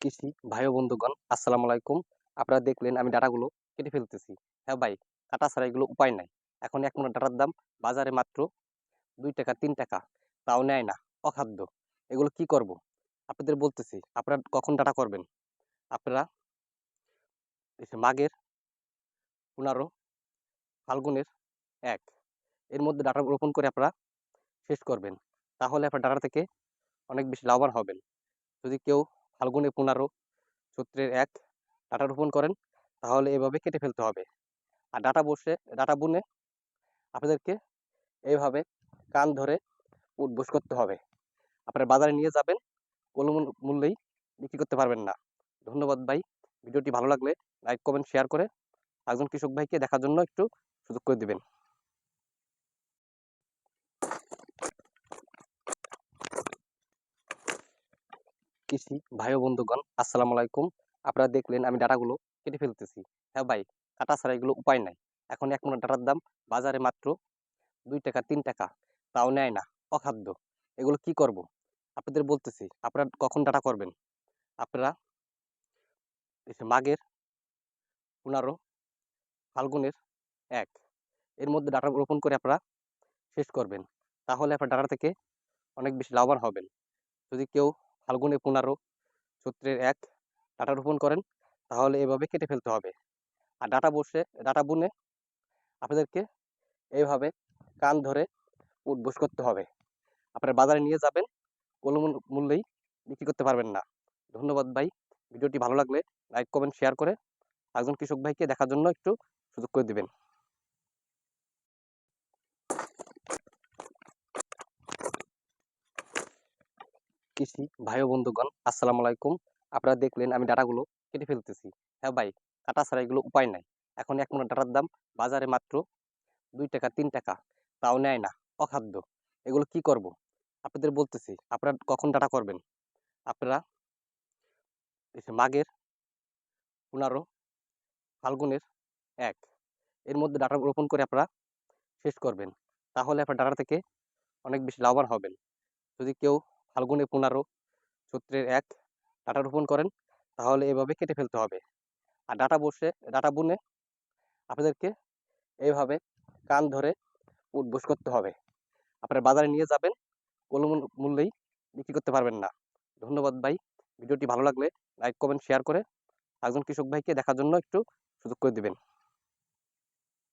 কৃষি ভাই ও বন্ধুগণ, আসসালামু আলাইকুম। আপনারা দেখলেন আমি ডাটাগুলো কেটে ফেলতেছি। হ্যাঁ ভাই, কাটা ছাড়া এগুলো উপায় নাই। এখন এক মোটা ডাটার দাম বাজারে মাত্র 2 টাকা 3 টাকা, তাও নেয় না, অখাদ্য। এগুলো কি করব? আপনাদের বলতেছি, আপনারা কখন ডাটা করবেন? আপনারা মাঘের 15, ফাল্গুনের 1 এর মধ্যে ডাটা রোপণ করে আপনারা শেষ করবেন। তাহলে আপনার ডাটা থেকে অনেক বেশি লাভবান হবেন। যদি কেউ ফাল্গুনের 15, চৈত্রের 1 ডাটা রোপণ করেন, তাহলে এভাবে কেটে ফেলতে হবে। আর ডাটা বুনে আপনাদেরকে এইভাবে কান ধরে উঠবোস করতে হবে। আপনারা বাজারে নিয়ে যাবেন, কোনো মূল্যেই বিক্রি করতে পারবেন না। ধন্যবাদ ভাই। ভিডিওটি ভালো লাগলে লাইক, কমেন্ট, শেয়ার করে একজন কৃষক ভাইকে দেখার জন্য একটু সুযোগ করে দিবেন। কৃষি ভাই ও বন্ধুগণ, আসসালামু আলাইকুম। আপনারা দেখলেন আমি ডাটাগুলো কেটে ফেলতেছি। হ্যাঁ ভাই, কাটা ছাড়া এগুলো উপায় নাই। এখন এক মোটা ডাটার দাম বাজারে মাত্র 2 টাকা 3 টাকা, তাও নেয় না, অখাদ্য। এগুলো কি করব? আপনাদের বলতেছি, আপনারা কখন ডাটা করবেন? আপনারা মাঘের 15, ফাল্গুনের 1 এর মধ্যে ডাটা রোপণ করে আপনারা শেষ করবেন। তাহলে আপনার ডাটা থেকে অনেক বেশি লাভবান হবেন। যদি কেউ ফাল্গুনের 15, চৈত্রের 1 ডাটা রোপণ করেন, তাহলে এভাবে কেটে ফেলতে হবে। আর ডাটা বুনে আপনাদেরকে এইভাবে কান ধরে উঠবোস করতে হবে। আপনারা বাজারে নিয়ে যাবেন, কোনো মূল্যেই বিক্রি করতে পারবেন না। ধন্যবাদ ভাই। ভিডিওটি ভালো লাগলে লাইক, কমেন্ট, শেয়ার করে একজন কৃষক ভাইকে দেখার জন্য একটু সুযোগ করে দিবেন। কৃষি ভাই ও বন্ধুগণ, আসসালামু আলাইকুম। আপনারা দেখলেন আমি ডাটাগুলো কেটে ফেলতেছি। হ্যাঁ ভাই, কাটা ছাড়া এগুলো উপায় নাই। এখন এক মোটা ডাটার দাম বাজারে মাত্র 2 টাকা 3 টাকা, তাও নেয় না, অখাদ্য। এগুলো কি করব? আপনাদের বলতেছি, আপনারা কখন ডাটা করবেন? আপনারা মাঘের 15, ফাল্গুনের 1 এর মধ্যে ডাটা রোপণ করে আপনারা শেষ করবেন। তাহলে আপনার ডাটা থেকে অনেক বেশি লাভবান হবেন। যদি কেউ ফাল্গুনের 15, চৈত্রের 1 ডাটা রোপণ করেন, তাহলে এভাবে কেটে ফেলতে হবে। আর ডাটা বুনে আপনাদেরকে এইভাবে কান ধরে উঠবোস করতে হবে। আপনারা বাজারে নিয়ে যাবেন, কোনো মূল্যেই বিক্রি করতে পারবেন না। ধন্যবাদ ভাই। ভিডিওটি ভালো লাগলে লাইক, কমেন্ট, শেয়ার করে একজন কৃষক ভাইকে দেখার জন্য একটু সুযোগ করে দিবেন।